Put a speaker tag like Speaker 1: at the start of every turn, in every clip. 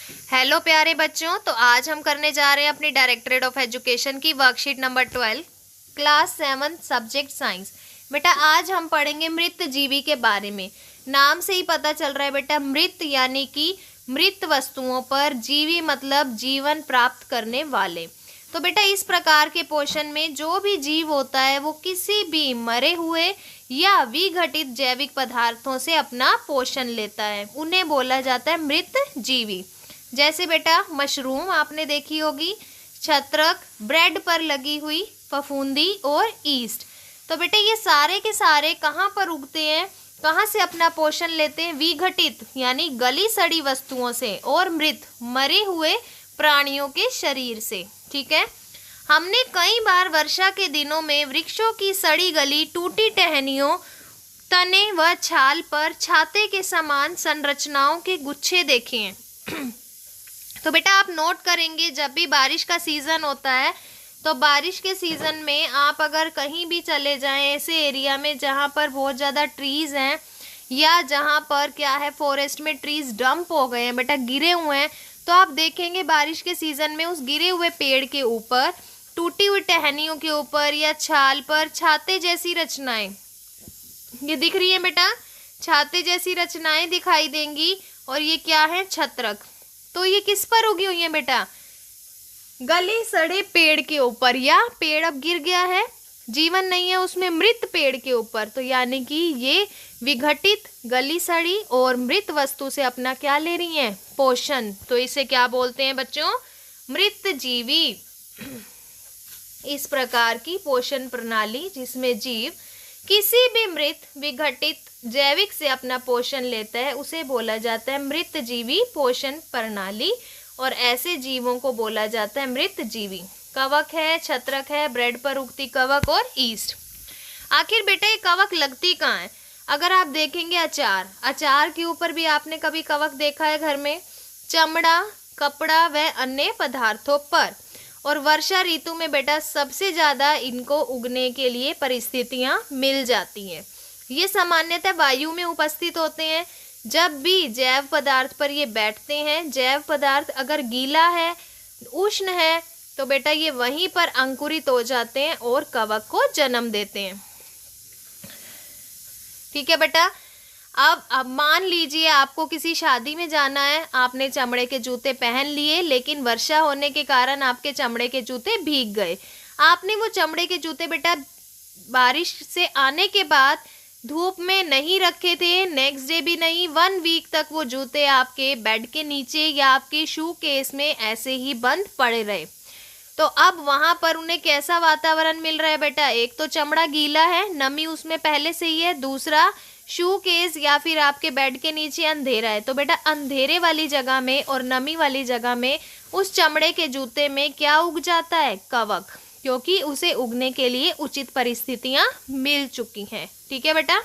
Speaker 1: Hello प्यारे बच्चों, तो आज हम करने जा रहे हैं अपनी डायरेक्टरेट ऑफ एजुकेशन की worksheet number 12 class 7 subject science. बेटा आज हम पढ़ेंगे मृत जीवी के बारे में। नाम से ही पता चल रहा है बेटा, मृत यानी कि मृत वस्तुओं पर, जीवी मतलब जीवन प्राप्त करने वाले। तो बेटा इस प्रकार के पोषण में जो भी जीव होता है वो किसी भी मरे हुए या विघटित जैविक पदार्थों से अपना पोषण लेता है, उन्हें बोला जाता है मृत जीवी। जैसे बेटा मशरूम आपने देखी होगी, छत्रक, ब्रेड पर लगी हुई फफूंदी और ईस्ट। तो बेटा ये सारे के सारे कहाँ पर उगते हैं, कहाँ से अपना पोषण लेते हैं? विघटित यानी गली सड़ी वस्तुओं से और मृत मरे हुए प्राणियों के शरीर से। ठीक है, हमने कई बार वर्षा के दिनों में वृक्षों की सड़ी गली, टूटी टहनियों, तने व छाल पर छाते के समान संरचनाओं के गुच्छे देखे हैं। तो बेटा आप नोट करेंगे, जब भी बारिश का सीजन होता है तो बारिश के सीजन में आप अगर कहीं भी चले जाएं ऐसे एरिया में जहां पर बहुत ज़्यादा ट्रीज़ हैं या जहां पर क्या है फॉरेस्ट में ट्रीज़ डंप हो गए हैं बेटा, गिरे हुए हैं, तो आप देखेंगे बारिश के सीजन में उस गिरे हुए पेड़ के ऊपर, टूटी हुई टहनियों के ऊपर या छाल पर छाते जैसी रचनाएं ये दिख रही है बेटा, छाते जैसी रचनाएं दिखाई देंगी। और ये क्या है? छत्रक। तो ये किस पर उगी हुई है बेटा? गले सड़े पेड़ के ऊपर, या पेड़ अब गिर गया है, जीवन नहीं है उसमें, मृत पेड़ के ऊपर। तो यानी कि ये विघटित, गली सड़ी और मृत वस्तु से अपना क्या ले रही हैं? पोषण। तो इसे क्या बोलते हैं बच्चों? मृत जीवी। इस प्रकार की पोषण प्रणाली जिसमें जीव किसी भी मृत विघटित जैविक से अपना पोषण लेता है उसे बोला जाता है मृत जीवी पोषण प्रणाली, और ऐसे जीवों को बोला जाता है मृत जीवी। कवक है, छत्रक है, ब्रेड पर उगती कवक और ईस्ट। आखिर बेटा ये कवक लगती कहाँ है? अगर आप देखेंगे अचार, अचार के ऊपर भी आपने कभी कवक देखा है घर में? चमड़ा, कपड़ा व अन्य पदार्थों पर। और वर्षा ऋतु में बेटा सबसे ज़्यादा इनको उगने के लिए परिस्थितियाँ मिल जाती हैं। ये सामान्यतः वायु में उपस्थित होते हैं। जब भी जैव पदार्थ पर ये बैठते हैं, जैव पदार्थ अगर गीला है, उष्ण है, तो बेटा ये वहीं पर अंकुरित हो जाते हैं और कवक को जन्म देते हैं। ठीक है बेटा, अब मान लीजिए आपको किसी शादी में जाना है, आपने चमड़े के जूते पहन लिए, लेकिन वर्षा होने के कारण आपके चमड़े के जूते भीग गए। आपने वो चमड़े के जूते बेटा बारिश से आने के बाद धूप में नहीं रखे थे, नेक्स्ट डे भी नहीं, 1 वीक तक वो जूते आपके बेड के नीचे या आपके शू केस में ऐसे ही बंद पड़े रहे। तो अब वहां पर उन्हें कैसा वातावरण मिल रहा है बेटा? एक तो चमड़ा गीला है, नमी उसमें पहले से ही है, दूसरा शू केस या फिर आपके बेड के नीचे अंधेरा है। तो बेटा अंधेरे वाली जगह में और नमी वाली जगह में उस चमड़े के जूते में क्या उग जाता है? कवक, क्योंकि उसे उगने के लिए उचित परिस्थितियां मिल चुकी हैं। ठीक है बेटा,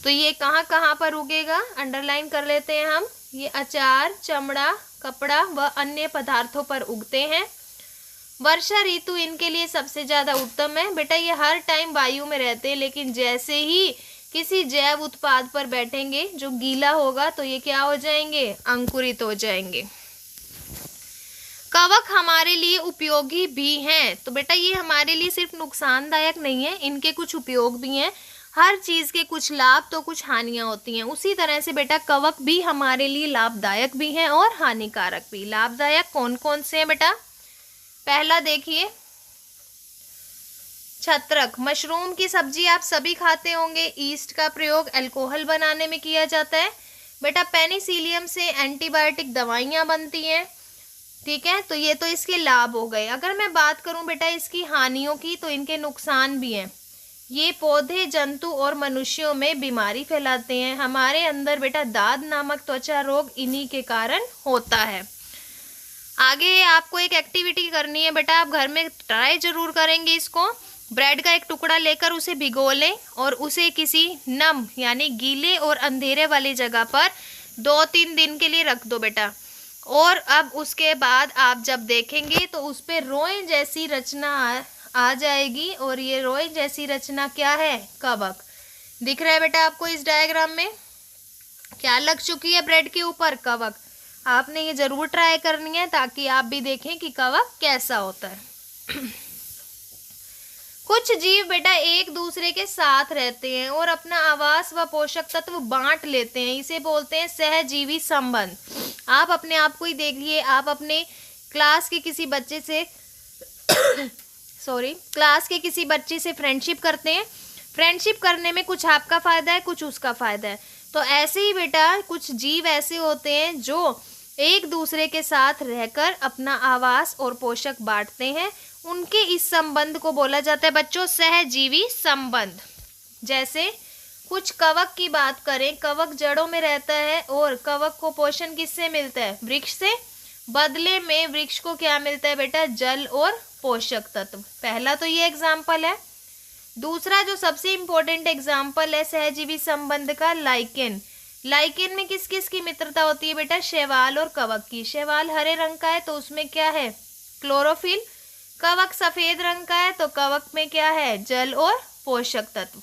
Speaker 1: तो ये कहाँ कहाँ पर उगेगा अंडरलाइन कर लेते हैं हम। ये अचार, चमड़ा, कपड़ा व अन्य पदार्थों पर उगते हैं। वर्षा ऋतु इनके लिए सबसे ज्यादा उत्तम है बेटा। ये हर टाइम वायु में रहते हैं, लेकिन जैसे ही किसी जैव उत्पाद पर बैठेंगे जो गीला होगा तो ये क्या हो जाएंगे? अंकुरित हो जाएंगे। कवक हमारे लिए उपयोगी भी हैं। तो बेटा ये हमारे लिए सिर्फ नुकसानदायक नहीं है, इनके कुछ उपयोग भी हैं। हर चीज़ के कुछ लाभ तो कुछ हानियां होती हैं, उसी तरह से बेटा कवक भी हमारे लिए लाभदायक भी हैं और हानिकारक भी। लाभदायक कौन कौन से हैं बेटा? पहला देखिए, छत्रक, मशरूम की सब्जी आप सभी खाते होंगे। ईस्ट का प्रयोग अल्कोहल बनाने में किया जाता है बेटा। पेनिसिलियम से एंटीबायोटिक दवाइयाँ बनती हैं। ठीक है, तो ये तो इसके लाभ हो गए। अगर मैं बात करूं बेटा इसकी हानियों की, तो इनके नुकसान भी हैं। ये पौधे, जंतु और मनुष्यों में बीमारी फैलाते हैं। हमारे अंदर बेटा दाद नामक त्वचा रोग इन्हीं के कारण होता है। आगे आपको एक एक्टिविटी करनी है बेटा, आप घर में ट्राई जरूर करेंगे इसको। ब्रेड का एक टुकड़ा लेकर उसे भिगो लें और उसे किसी नम यानी गीले और अंधेरे वाली जगह पर 2-3 दिन के लिए रख दो बेटा। और अब उसके बाद आप जब देखेंगे तो उस पर रोए जैसी रचना आ जाएगी, और ये रोए जैसी रचना क्या है? कवक। दिख रहा है बेटा आपको इस डायग्राम में? क्या लग चुकी है ब्रेड के ऊपर? कवक। आपने ये ज़रूर ट्राई करनी है ताकि आप भी देखें कि कवक कैसा होता है। कुछ जीव बेटा एक दूसरे के साथ रहते हैं और अपना आवास व पोषक तत्व बांट लेते हैं, इसे बोलते हैं सहजीवी संबंध। आप अपने आप को ही देख लिए, आप अपने क्लास के किसी बच्चे से क्लास के किसी बच्चे से फ्रेंडशिप करते हैं, फ्रेंडशिप करने में कुछ आपका फ़ायदा है, कुछ उसका फ़ायदा है। तो ऐसे ही बेटा कुछ जीव ऐसे होते हैं जो एक दूसरे के साथ रहकर अपना आवास और पोषक बांटते हैं, उनके इस संबंध को बोला जाता है बच्चों सहजीवी संबंध। जैसे कुछ कवक की बात करें, कवक जड़ों में रहता है और कवक को पोषण किससे मिलता है? वृक्ष से। बदले में वृक्ष को क्या मिलता है बेटा? जल और पोषक तत्व। पहला तो ये एग्जाम्पल है। दूसरा जो सबसे इम्पोर्टेंट एग्जाम्पल है सहजीवी संबंध का, लाइकेन। लाइकेन में किस किस की मित्रता होती है बेटा? शैवाल और कवक की। शैवाल हरे रंग का है तो उसमें क्या है? क्लोरोफिल। कवक सफेद रंग का है तो कवक में क्या है? जल और पोषक तत्व।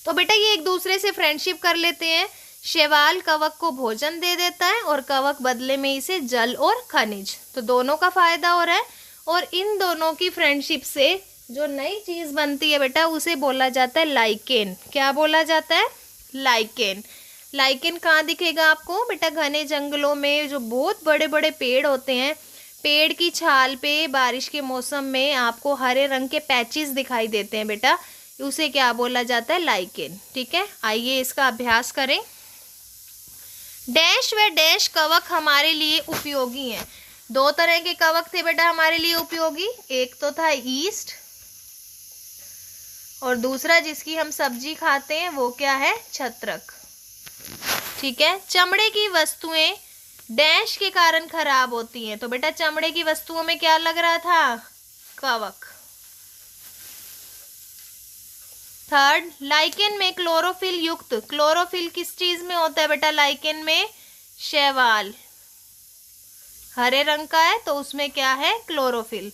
Speaker 1: तो बेटा ये एक दूसरे से फ्रेंडशिप कर लेते हैं। शैवाल कवक को भोजन दे देता है और कवक बदले में इसे जल और खनिज। तो दोनों का फायदा हो रहा है और इन दोनों की फ्रेंडशिप से जो नई चीज बनती है बेटा उसे बोला जाता है लाइकेन। क्या बोला जाता है? लाइकेन। लाइकेन कहाँ दिखेगा आपको बेटा? घने जंगलों में जो बहुत बड़े बड़े पेड़ होते हैं, पेड़ की छाल पे बारिश के मौसम में आपको हरे रंग के पैचेस दिखाई देते हैं बेटा, उसे क्या बोला जाता है? लाइकेन। ठीक है, आइए इसका अभ्यास करें। डैश व डैश कवक हमारे लिए उपयोगी हैं। दो तरह के कवक थे बेटा हमारे लिए उपयोगी, एक तो था ईस्ट और दूसरा जिसकी हम सब्जी खाते हैं वो क्या है? छत्रक। ठीक है, चमड़े की वस्तुएं डैश के कारण खराब होती हैं। तो बेटा चमड़े की वस्तुओं में क्या लग रहा था? कवक। थर्ड, लाइकेन में क्लोरोफिल युक्त। क्लोरोफिल किस चीज में होता है बेटा? लाइकेन में शैवाल हरे रंग का है तो उसमें क्या है? क्लोरोफिल।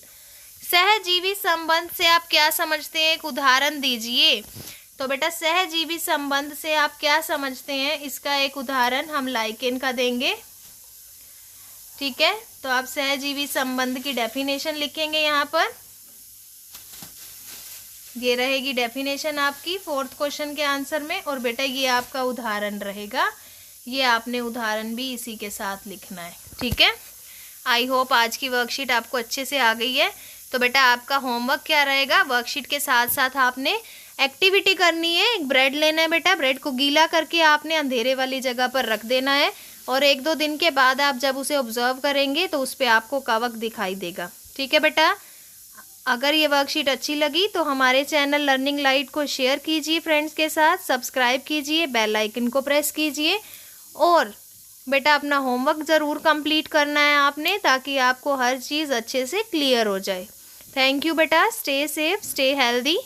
Speaker 1: सहजीवी संबंध से आप क्या समझते हैं? एक उदाहरण दीजिए। तो बेटा सहजीवी संबंध से आप क्या समझते हैं? इसका एक उदाहरण हम लाइकेन का देंगे। ठीक है, तो आप सहजीवी संबंध की डेफिनेशन लिखेंगे यहाँ पर। ये रहेगी डेफिनेशन आपकी 4th क्वेश्चन के आंसर में और बेटा ये आपका उदाहरण रहेगा। ये आपने उदाहरण भी इसी के साथ लिखना है। ठीक है, आई होप आज की वर्कशीट आपको अच्छे से आ गई है। तो बेटा आपका होमवर्क क्या रहेगा? वर्कशीट के साथ साथ आपने एक्टिविटी करनी है। एक ब्रेड लेना है बेटा, ब्रेड को गीला करके आपने अंधेरे वाली जगह पर रख देना है और 1-2 दिन के बाद आप जब उसे ऑब्जर्व करेंगे तो उस पर आपको कवक दिखाई देगा। ठीक है बेटा, अगर ये वर्कशीट अच्छी लगी तो हमारे चैनल लर्निंग लाइट को शेयर कीजिए फ्रेंड्स के साथ, सब्सक्राइब कीजिए, बेल आइकन को प्रेस कीजिए और बेटा अपना होमवर्क ज़रूर कंप्लीट करना है आपने, ताकि आपको हर चीज़ अच्छे से क्लियर हो जाए। थैंक यू बेटा, स्टे सेफ, स्टे हेल्दी।